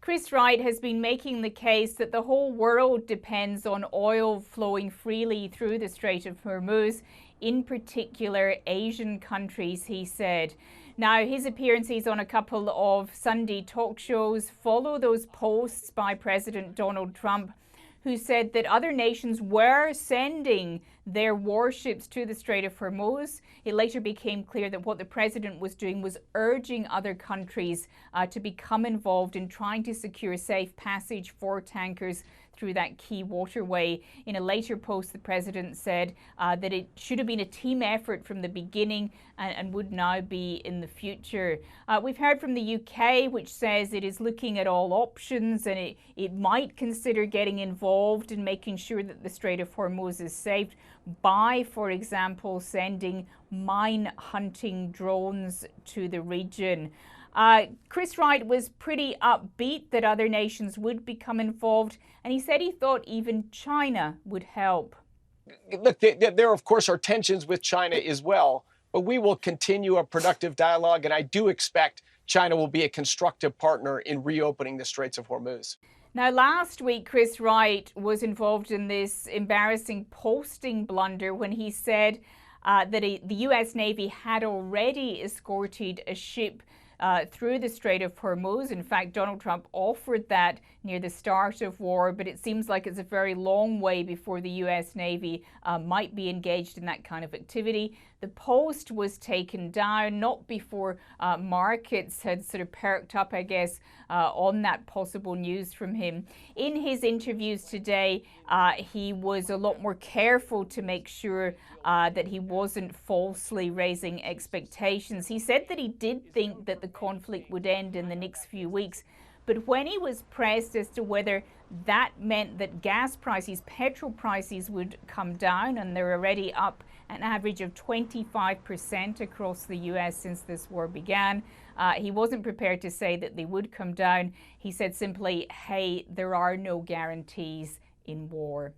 Chris Wright has been making the case that the whole world depends on oil flowing freely through the Strait of Hormuz, in particular Asian countries, he said. Now, his appearances on a couple of Sunday talk shows follow those posts by President Donald Trump, who said that other nations were sending their warships to the Strait of Hormuz. It later became clear that what the president was doing was urging other countries to become involved in trying to secure safe passage for tankers through that key waterway. In a later post, the president said that it should have been a team effort from the beginning and would now be in the future. We've heard from the UK, which says it is looking at all options and it might consider getting involved in making sure that the Strait of Hormuz is saved by, for example, sending mine hunting drones to the region. Chris Wright was pretty upbeat that other nations would become involved, and he said he thought even China would help. Look, there of course are tensions with China as well, but we will continue a productive dialogue, and I do expect China will be a constructive partner in reopening the Straits of Hormuz. Now, last week, Chris Wright was involved in this embarrassing posting blunder when he said that the U.S. Navy had already escorted a ship through the Strait of Hormuz. In fact, Donald Trump offered that near the start of war, but it seems like it's a very long way before the U.S. Navy might be engaged in that kind of activity. The post was taken down, not before markets had sort of perked up, I guess, on that possible news from him. In his interviews today, he was a lot more careful to make sure that he wasn't falsely raising expectations. He said that he did think that the conflict would end in the next few weeks, but when he was pressed as to whether that meant that gas prices, petrol prices would come down, and they're already up an average of 25% across the US since this war began, he wasn't prepared to say that they would come down. He said simply, hey, there are no guarantees in war.